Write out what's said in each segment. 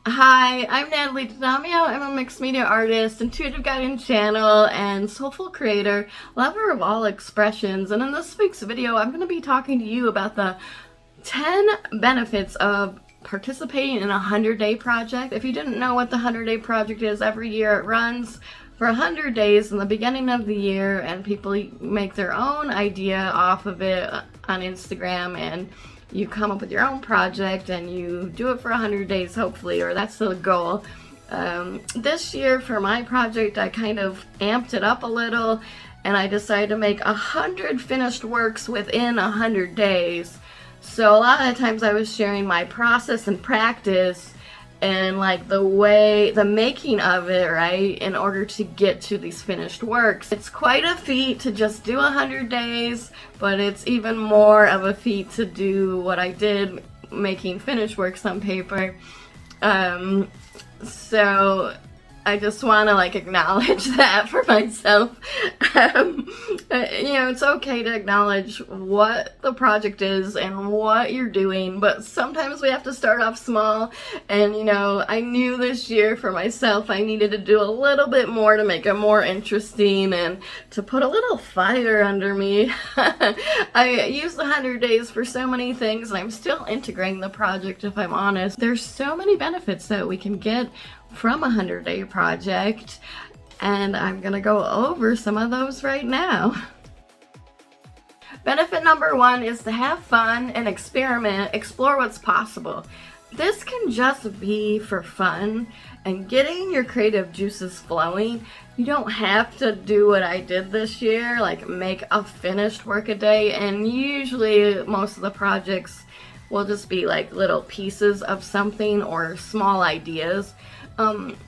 Hi, I'm Natalie Dadamio. I'm a mixed media artist, intuitive guiding channel, and soulful creator, lover of all expressions. And in this week's video, I'm going to be talking to you about the 10 benefits of participating in a 100-day project. If you didn't know what the 100-day project is, every year it runs for 100 days in the beginning of the year, and people make their own idea off of it on Instagram, and you come up with your own project and you do it for 100 days, hopefully, or that's the goal. This year for my project, I kind of amped it up a little, and I decided to make 100 finished works within 100 days. So a lot of times I was sharing my process and practice and like the making of it, right, in order to get to these finished works. It's quite a feat to just do 100 days, but it's even more of a feat to do what I did, making finished works on paper. So I just want to acknowledge that for myself. It's okay to acknowledge what the project is and what you're doing, but sometimes we have to start off small. And I knew this year for myself I needed to do a little bit more to make it more interesting and to put a little fire under me. I used 100 days for so many things, and I'm still integrating the project, if I'm honest. There's so many benefits that we can get from a 100-day project, and I'm gonna go over some of those right now. Benefit number 1 is to have fun and explore what's possible. This can just be for fun and getting your creative juices flowing. You don't have to do what I did this year, like make a finished work a day, and usually most of the projects will just be like little pieces of something or small ideas.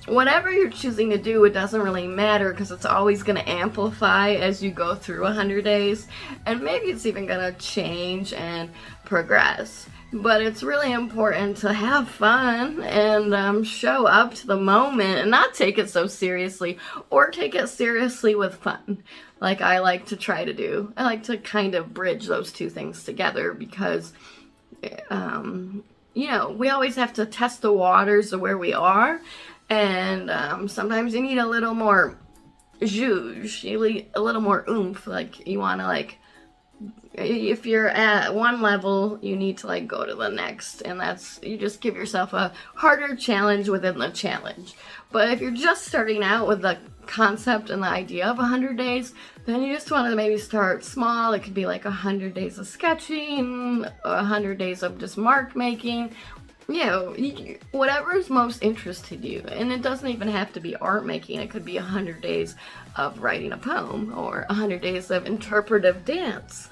Whatever you're choosing to do, it doesn't really matter, because it's always going to amplify as you go through 100 days, and maybe it's even going to change and progress. But it's really important to have fun and show up to the moment and not take it so seriously, or take it seriously with fun, like I like to try to do. I like to kind of bridge those two things together, because we always have to test the waters of where we are, and sometimes you need a little more zhuzh, you need a little more oomph. Like, you want to, if you're at one level, you need to go to the next, and you just give yourself a harder challenge within the challenge. But if you're just starting out with the concept and the idea of 100 days, then you just want to maybe start small. It could be like 100 days of sketching, 100 days of just mark making, whatever is most interested you. And it doesn't even have to be art making. It could be 100 days of writing a poem, or 100 days of interpretive dance.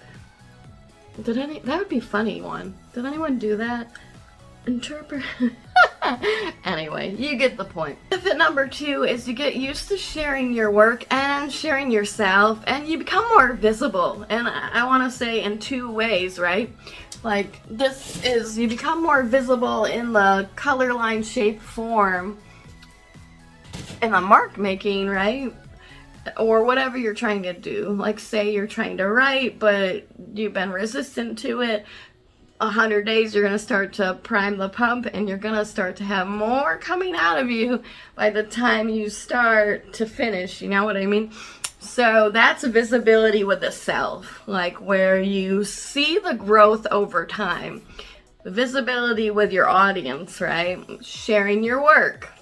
That would be a funny one. Did anyone do that? Anyway, you get the point. Benefit number 2 is you get used to sharing your work and sharing yourself, and you become more visible. And I want to say in 2 ways, right? You become more visible in the color line, shape, form, in the mark making, right? Or whatever you're trying to do. Like, say you're trying to write, but you've been resistant to it. 100 days, you're going to start to prime the pump, and you're going to start to have more coming out of you by the time you start to finish. You know what I mean? So that's visibility with the self, where you see the growth over time. Visibility with your audience, right? Sharing your work.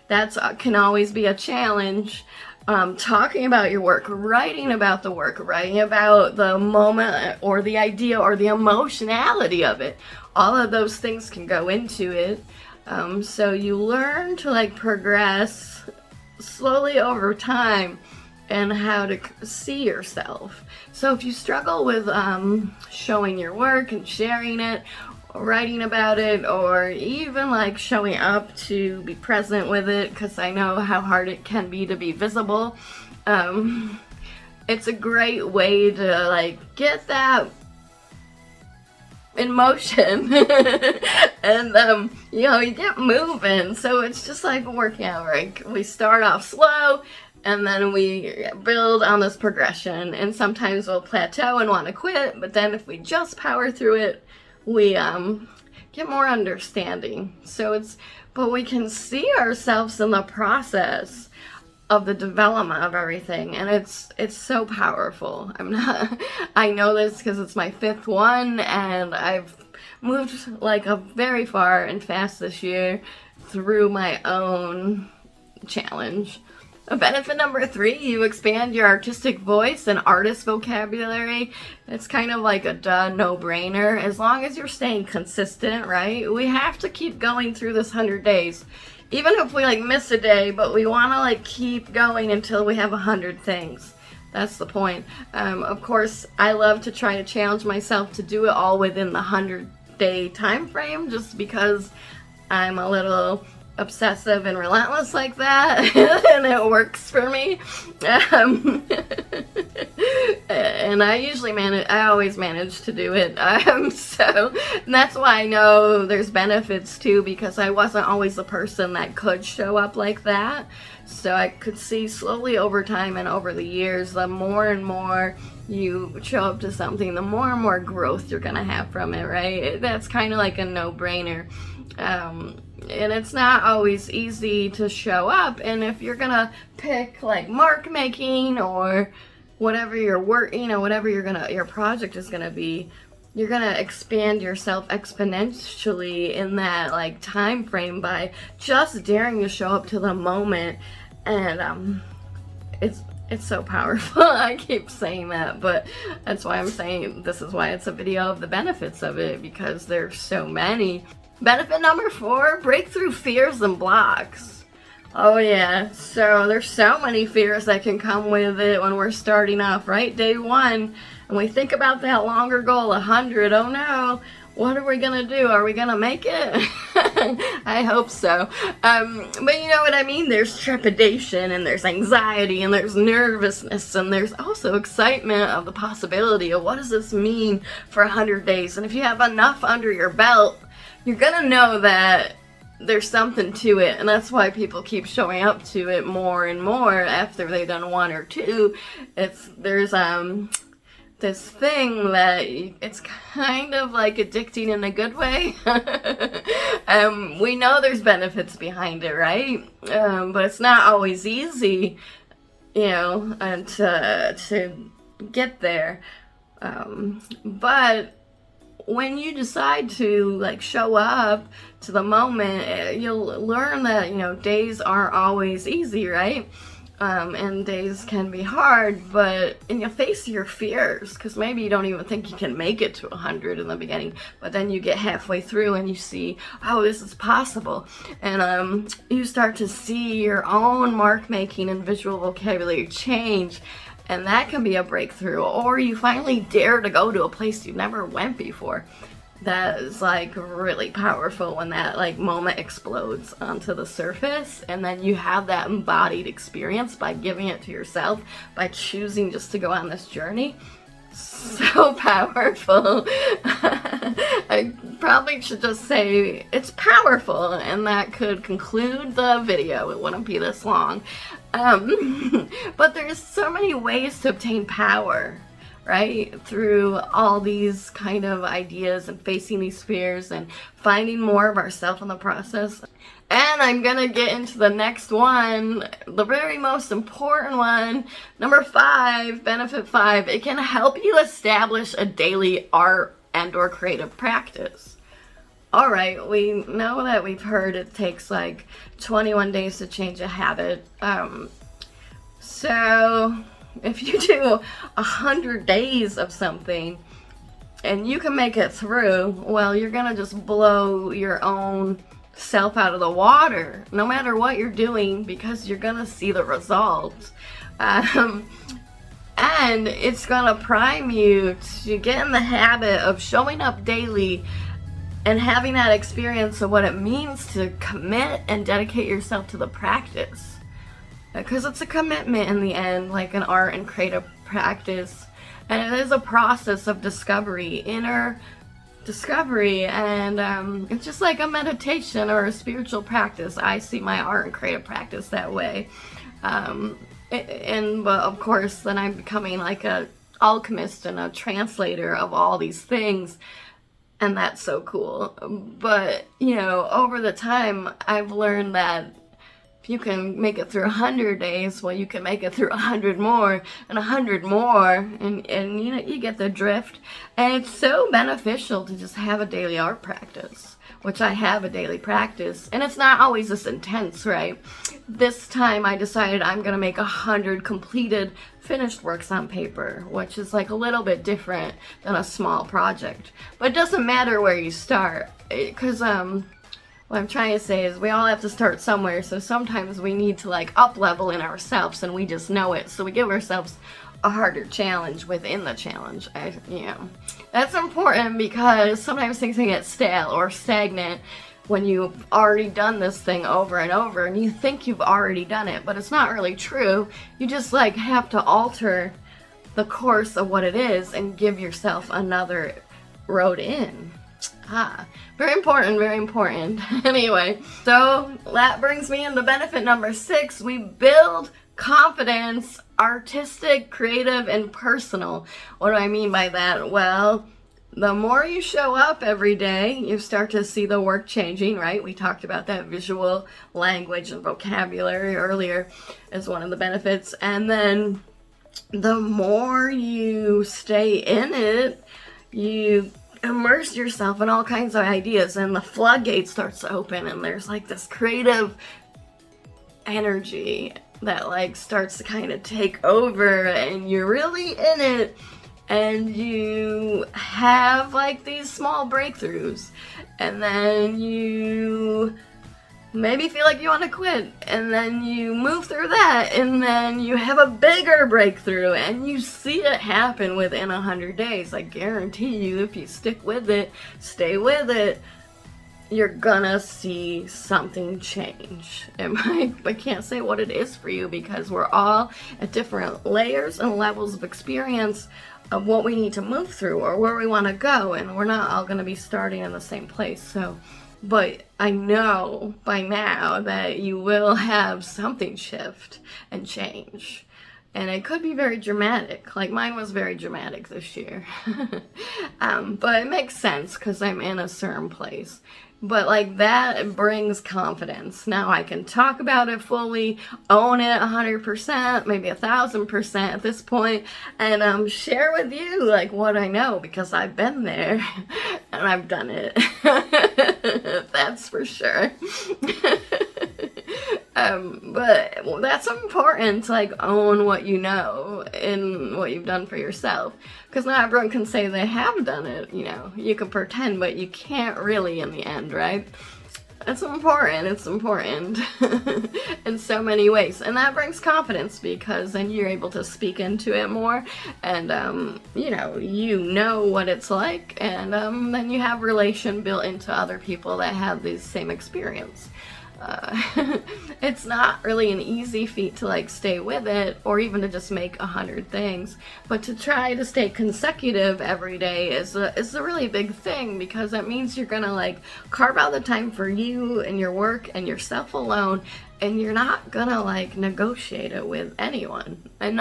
That can always be a challenge. Talking about your work, writing about the work, writing about the moment or the idea or the emotionality of it. All of those things can go into it. So you learn to progress slowly over time and how to see yourself. So if you struggle with showing your work and sharing it, writing about it, or even showing up to be present with it, because I know how hard it can be to be visible, it's a great way to get that in motion and you get moving. So it's just like working out, right? We start off slow, and then we build on this progression, and sometimes we'll plateau and want to quit, but then if we just power through it, we get more understanding. So it's but we can see ourselves in the process of the development of everything, and it's so powerful. I know this because it's my 5th one, and I've moved like a very far and fast this year through my own challenge. Benefit number 3, you expand your artistic voice and artist vocabulary. It's kind of like a no-brainer, as long as you're staying consistent, right? We have to keep going through this 100 days. Even if we like miss a day, but we want to like keep going until we have 100 things. That's the point. Of course, I love to try to challenge myself to do it all within the 100-day time frame, just because I'm a little obsessive and relentless like that, and it works for me. And I always manage to do it. So that's why I know there's benefits too, because I wasn't always the person that could show up like that. So I could see slowly over time and over the years, the more and more you show up to something, the more and more growth you're gonna have from it, right? That's kind of like a no-brainer. And it's not always easy to show up, and if you're gonna pick like mark making or whatever your work, whatever your project is gonna be, you're gonna expand yourself exponentially in that like time frame by just daring to show up to the moment. And it's so powerful. I keep saying that, but that's why I'm saying this is why it's a video of the benefits of it, because there's so many. Benefit number 4, break through fears and blocks. Oh yeah, so there's so many fears that can come with it when we're starting off, right? Day 1, and we think about that longer goal, 100. Oh no, what are we gonna do? Are we gonna make it? I hope so. But you know what I mean? There's trepidation, and there's anxiety, and there's nervousness, and there's also excitement of the possibility of what does this mean for 100 days? And if you have enough under your belt, you're gonna know that there's something to it, and that's why people keep showing up to it more and more after they've done 1 or 2. There's this thing that it's kind of like addicting in a good way. We know there's benefits behind it, right? But it's not always easy, and to get there. But when you decide to like show up to the moment, you'll learn that days aren't always easy, right? And days can be hard, and you'll face your fears, because maybe you don't even think you can make it to 100 in the beginning, but then you get halfway through and you see, oh, this is possible, and you start to see your own mark making and visual vocabulary change. And that can be a breakthrough, or you finally dare to go to a place you never went before. That is like really powerful when that like moment explodes onto the surface, and then you have that embodied experience by giving it to yourself, by choosing just to go on this journey. So powerful. I probably should just say it's powerful, and that could conclude the video. It wouldn't be this long. But there's so many ways to obtain power, right? Through all these kind of ideas and facing these fears and finding more of ourselves in the process. And I'm gonna get into the next one, the very most important one, number 5, benefit 5. It can help you establish a daily art and or creative practice. All right, we know that we've heard it takes like 21 days to change a habit. So if you do 100 days of something and you can make it through, well, you're gonna just blow your own self out of the water, no matter what you're doing, because you're gonna see the results. And it's gonna prime you to get in the habit of showing up daily and having that experience of what it means to commit and dedicate yourself to the practice. Because it's a commitment in the end, like an art and creative practice. And it is a process of discovery, inner discovery, and it's just like a meditation or a spiritual practice. I see my art and creative practice that way. But of course, then I'm becoming like a alchemist and a translator of all these things. And that's so cool. But, you know, over the time, I've learned that if you can make it through 100 days, well, you can make it through 100 more and 100 more, and you know, you get the drift. And it's so beneficial to just have a daily art practice, which I have a daily practice, and it's not always this intense, right? This time I decided I'm gonna make 100 completed finished works on paper, which is like a little bit different than a small project. But it doesn't matter where you start, because what I'm trying to say is we all have to start somewhere, so sometimes we need to like up level in ourselves and we just know it, so we give ourselves a harder challenge within the challenge. You know, that's important because sometimes things can get stale or stagnant when you've already done this thing over and over and you think you've already done it, but it's not really true. You just like have to alter the course of what it is and give yourself another road in. Very important, very important. Anyway, so that brings me into benefit number 6. We build confidence, artistic, creative, and personal. What do I mean by that? Well, the more you show up every day, you start to see the work changing, right? We talked about that visual language and vocabulary earlier as one of the benefits. And then the more you stay in it, you immerse yourself in all kinds of ideas, and the floodgate starts to open, and there's like this creative energy that like starts to kind of take over, and you're really in it, and you have like these small breakthroughs, and then you maybe feel like you want to quit, and then you move through that, and then you have a bigger breakthrough, and you see it happen within 100 days. I guarantee you, if you stick with it, stay with it, you're gonna see something change. And I can't say what it is for you, because we're all at different layers and levels of experience of what we need to move through or where we want to go, and we're not all gonna be starting in the same place. So but I know by now that you will have something shift and change. And it could be very dramatic. Like mine was very dramatic this year. But it makes sense because I'm in a certain place. But like that brings confidence. Now I can talk about it fully, own it 100%, maybe 1,000% at this point, and share with you like what I know, because I've been there and I've done it. That's for sure. But that's important to like own what you know and what you've done for yourself, because not everyone can say they have done it. You know, you can pretend, but you can't really in the end, right? It's important in so many ways, and that brings confidence, because then you're able to speak into it more, and you know what it's like, and then you have relation built into other people that have the same experience. It's not really an easy feat to like stay with it, or even to just make 100 things, but to try to stay consecutive every day is a really big thing, because that means you're gonna like carve out the time for you and your work and yourself alone, and you're not gonna like negotiate it with anyone. And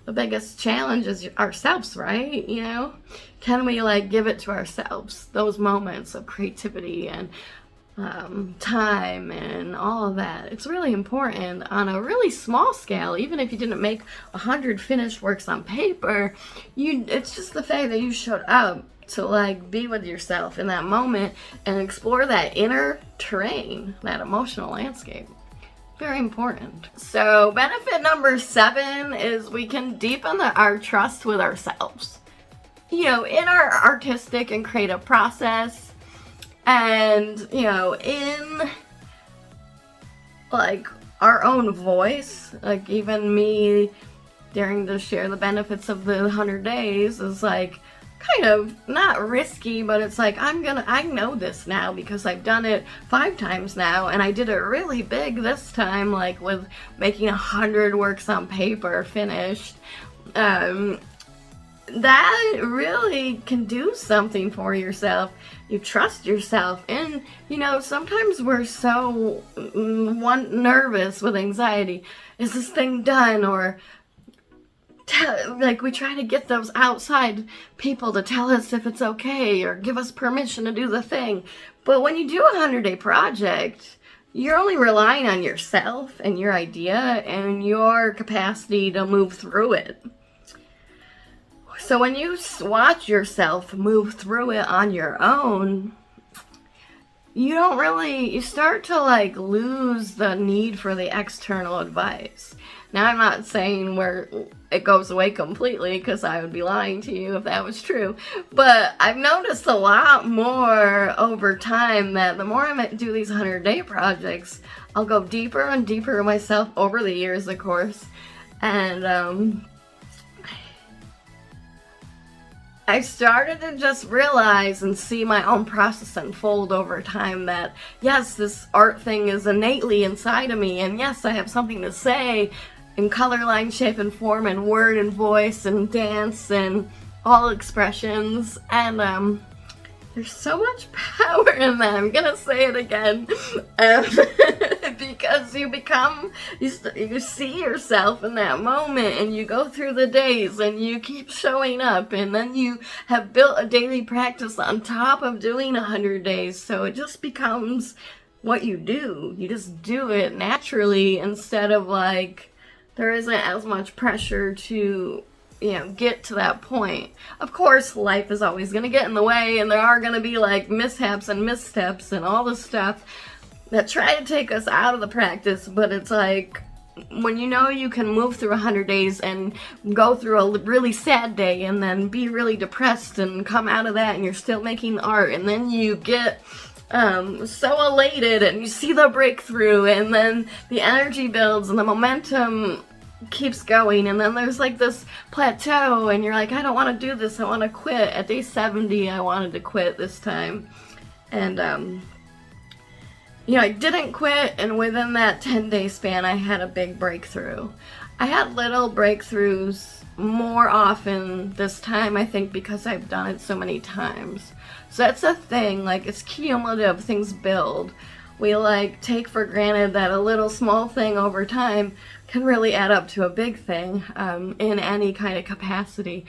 the biggest challenge is ourselves, right? You know, can we like give it to ourselves, those moments of creativity and time and all of that? It's really important on a really small scale. Even if you didn't make 100 finished works on paper, it's just the fact that you showed up to like be with yourself in that moment and explore that inner terrain, that emotional landscape. Very important. So benefit number 7 is we can deepen our trust with ourselves. You know, in our artistic and creative process, and, you know, in, like, our own voice, like, even me daring to share the benefits of the 100 days is, like, kind of not risky, but it's like, I know this now because I've done it 5 times now, and I did it really big this time, like, with making 100 works on paper finished. That really can do something for yourself. You trust yourself, and you know, sometimes we're so nervous with anxiety. Is this thing done? Or like we try to get those outside people to tell us if it's okay or give us permission to do the thing. But when you do a 100-day project, you're only relying on yourself and your idea and your capacity to move through it. So when you watch yourself move through it on your own, you start to like lose the need for the external advice. Now, I'm not saying where it goes away completely, because I would be lying to you if that was true. But I've noticed a lot more over time that the more I do these 100-day projects, I'll go deeper and deeper myself over the years, of course. And I started to just realize and see my own process unfold over time that, yes, this art thing is innately inside of me, and yes, I have something to say in color, line, shape, and form, and word, and voice, and dance, and all expressions, and there's so much power in that. I'm gonna say it again, because you see yourself in that moment, and you go through the days, and you keep showing up, and then you have built a daily practice on top of doing 100 days, so it just becomes what you do. You just do it naturally, instead of like, there isn't as much pressure to, get to that point. Of course, life is always going to get in the way, and there are going to be like mishaps and missteps and all this stuff that try to take us out of the practice, but it's like, when you can move through 100 days and go through a really sad day and then be really depressed and come out of that and you're still making art, and then you get so elated and you see the breakthrough, and then the energy builds and the momentum keeps going, and then there's like this plateau and you're like, I don't want to do this, I want to quit. At day 70 I wanted to quit this time, and I didn't quit, and within that 10-day span I had a big breakthrough. I had little breakthroughs more often this time, I think, because I've done it so many times. So that's a thing, like, it's cumulative, things build. We like take for granted that a little small thing over time can really add up to a big thing, in any kind of capacity.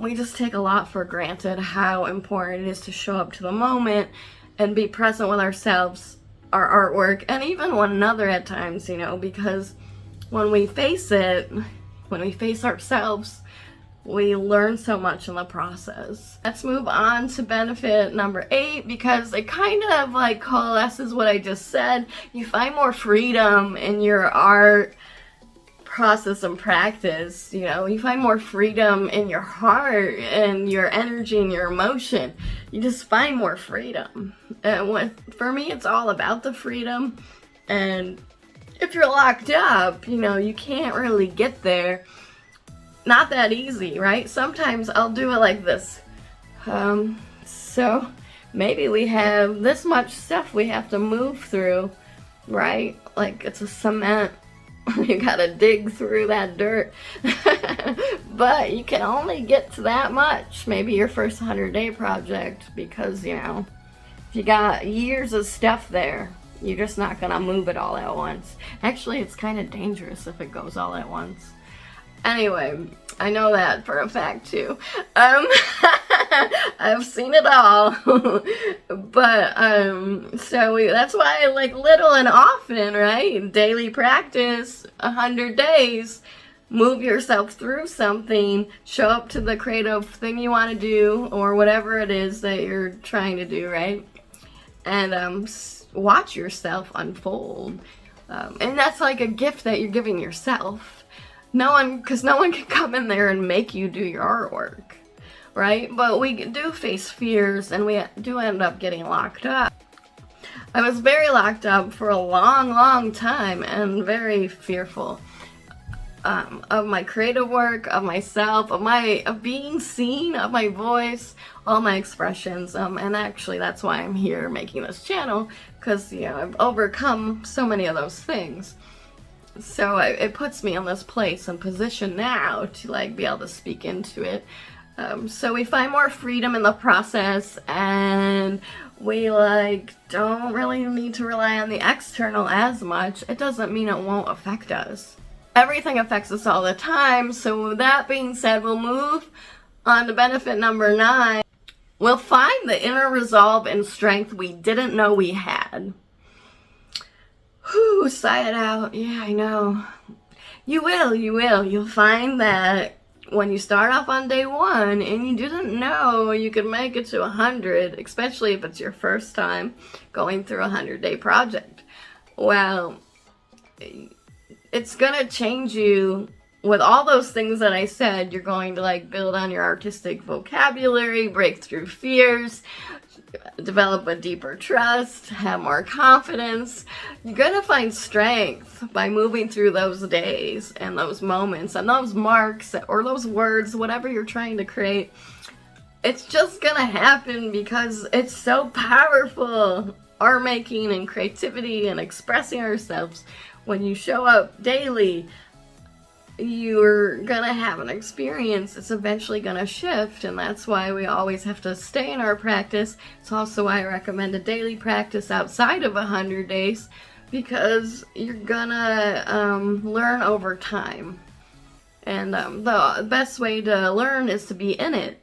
We just take a lot for granted how important it is to show up to the moment and be present with ourselves, our artwork, and even one another at times, because when we face ourselves, we learn so much in the process. Let's move on to benefit number 8, because it kind of like coalesces what I just said. You find more freedom in your art process and practice. You find more freedom in your heart and your energy and your emotion. You just find more freedom. And for me, it's all about the freedom. And if you're locked up, you can't really get there. Not that easy, right? Sometimes I'll do it like this. So maybe we have this much stuff we have to move through, right? Like it's a cement. You gotta dig through that dirt. But you can only get to that much. Maybe your first 100-day project, because, if you got years of stuff there, you're just not gonna move it all at once. Actually, it's kind of dangerous if it goes all at once. Anyway, I know that for a fact too. I've seen it all. But that's why I like little and often, right? Daily practice, 100 days, move yourself through something, show up to the creative thing you want to do, or whatever it is that you're trying to do, right? And watch yourself unfold. And that's like a gift that you're giving yourself. Because no one can come in there and make you do your artwork, right? But we do face fears, and we do end up getting locked up. I was very locked up for a long, long time, and very fearful of my creative work, of myself, of being seen, of my voice, all my expressions. And actually, that's why I'm here making this channel, because I've overcome so many of those things. So it puts me in this place and position now to like be able to speak into it. So we find more freedom in the process, and we like don't really need to rely on the external as much. It doesn't mean it won't affect us. everything affects us all the time. So with that being said, we'll move on to benefit number 9. We'll find the inner resolve and strength we didn't know we had. Whew, sigh it out. Yeah, I know. You will. You'll find that when you start off on day 1 and you didn't know you could make it to 100, especially if it's your first time going through a 100-day project. Well, it's gonna change you. With all those things that I said, you're going to like build on your artistic vocabulary, break through fears, develop a deeper trust, have more confidence. You're going to find strength by moving through those days and those moments and those marks or those words, whatever you're trying to create. It's just going to happen because it's so powerful. Art making and creativity and expressing ourselves. When you show up daily, you're gonna have an experience. It's eventually gonna shift, and that's why we always have to stay in our practice. It's also why I recommend a daily practice outside of 100 days, because you're gonna learn over time. And the best way to learn is to be in it.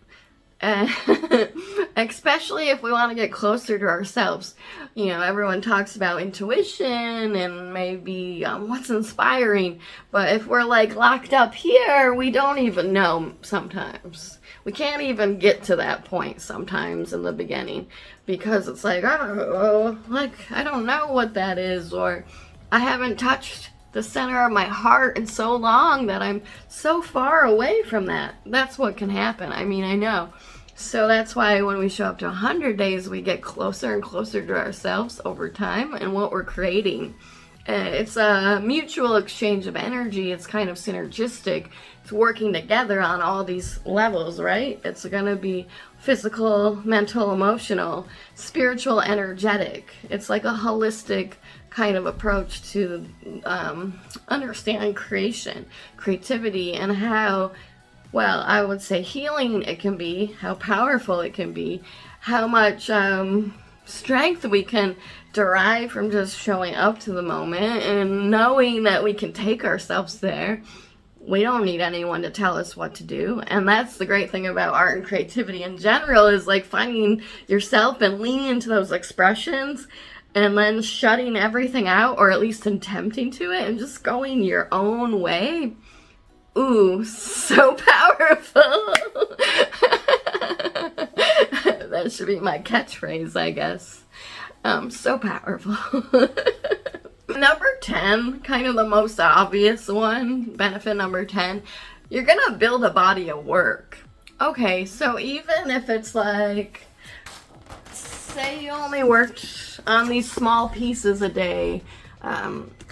Especially if we want to get closer to ourselves. You know, everyone talks about intuition and maybe what's inspiring, but if we're like locked up here, we don't even know sometimes. We can't even get to that point sometimes in the beginning, because it's like, oh, like, I don't know what that is, or I haven't touched the center of my heart in so long that I'm so far away from that. That's what can happen. I mean, I know. So that's why when we show up to 100 days, we get closer and closer to ourselves over time and what we're creating. It's a mutual exchange of energy. It's kind of synergistic. It's working together on all these levels, right? It's going to be physical, mental, emotional, spiritual, energetic. It's like a holistic kind of approach to understanding creation, creativity, and how, well, I would say healing it can be, how powerful it can be, how much strength we can derive from just showing up to the moment and knowing that we can take ourselves there. We don't need anyone to tell us what to do. And that's the great thing about art and creativity in general, is like finding yourself and leaning into those expressions and then shutting everything out, or at least attempting to it, and just going your own way. Ooh, so powerful. That should be my catchphrase, I guess. So powerful. Number 10, kind of the most obvious one, benefit number 10, you're gonna build a body of work. Okay, so even if it's like, say you only worked on these small pieces a day,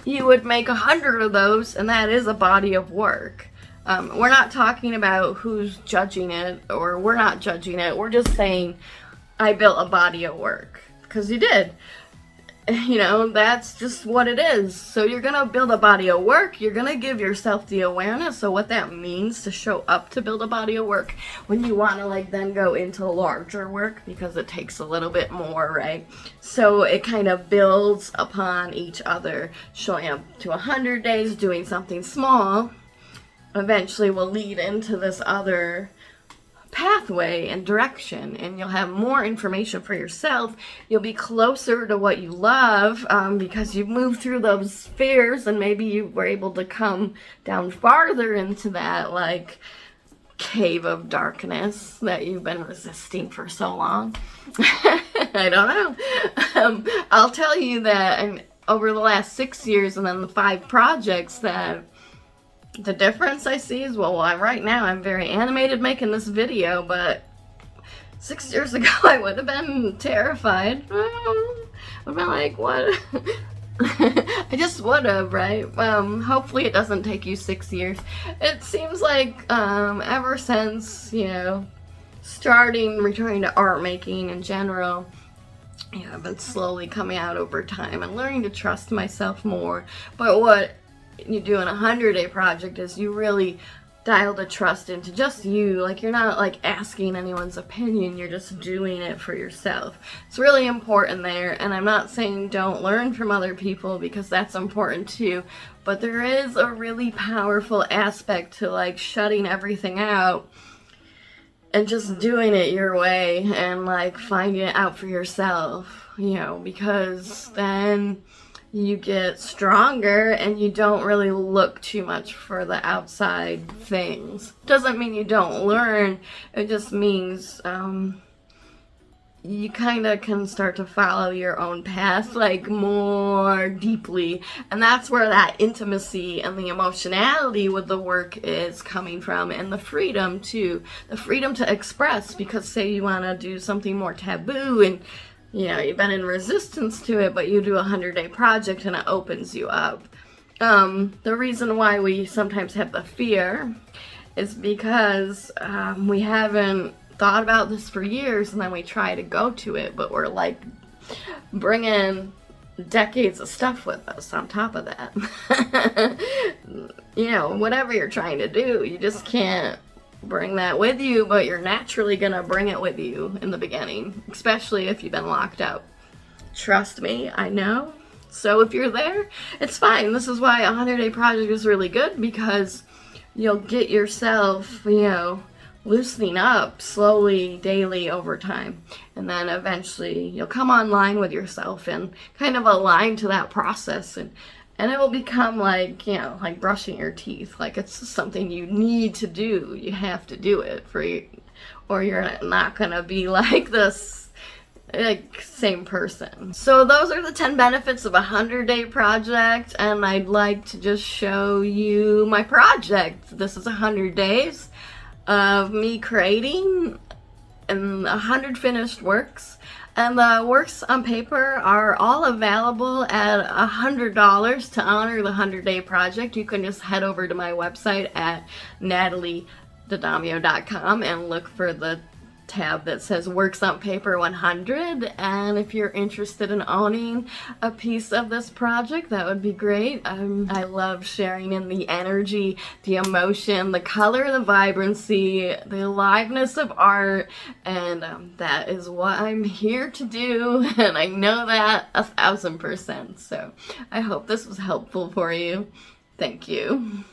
you would make 100 of those, and that is a body of work. We're not talking about who's judging it, or we're not judging it. We're just saying, I built a body of work, because you did. You know, that's just what it is. So you're going to build a body of work. You're going to give yourself the awareness of what that means to show up to build a body of work when you want to like then go into larger work, because it takes a little bit more, right? So it kind of builds upon each other. Showing up to 100 days, doing something small, eventually will lead into this other pathway and direction, and you'll have more information for yourself. You'll be closer to what you love, because you've moved through those fears, and maybe you were able to come down farther into that like cave of darkness that you've been resisting for so long. I don't know. I'll tell you that over the last 6 years and then the 5 projects, that the difference I see is, well, right now I'm very animated making this video, but 6 years ago I would have been terrified. I'd been like, what? I just would have, right? Hopefully it doesn't take you 6 years. It seems like ever since, you know, returning to art making in general, you know, I've been slowly coming out over time and learning to trust myself more. But what you do in a 100-day project is you really dial the trust into just you. Like, you're not like asking anyone's opinion, you're just doing it for yourself. It's really important there, and I'm not saying don't learn from other people, because that's important too, but there is a really powerful aspect to like shutting everything out and just doing it your way and like finding it out for yourself, you know, because then you get stronger and you don't really look too much for the outside things. Doesn't mean you don't learn, it just means you kind of can start to follow your own path like more deeply, and that's where that intimacy and the emotionality with the work is coming from, and the freedom too, the freedom to express. Because say you want to do something more taboo and you know, you've been in resistance to it, but you do a 100-day project and it opens you up. The reason why we sometimes have the fear is because we haven't thought about this for years, and then we try to go to it, but we're like bringing decades of stuff with us on top of that. You know, whatever you're trying to do, you just can't bring that with you, but you're naturally gonna bring it with you in the beginning, especially if you've been locked out. Trust me, I know. So if you're there, it's fine. This is why a 100-day project is really good, because you'll get yourself, you know, loosening up slowly, daily, over time, and then eventually you'll come online with yourself and kind of align to that process, and it will become like, you know, like brushing your teeth. Like, it's something you need to do. You have to do it or you're not gonna be like this, like, same person. So those are the 10 benefits of a 100-day project, and I'd like to just show you my project. This is 100 days of me creating and 100 finished works. And the works on paper are all available at $100 to honor the 100-day project. You can just head over to my website at nataliedadamio.com and look for the tab that says Works on Paper 100, and if you're interested in owning a piece of this project, that would be great. I love sharing in the energy, the emotion, the color, the vibrancy, the aliveness of art, and that is what I'm here to do, and I know that 1000%. So I hope this was helpful for you. Thank you.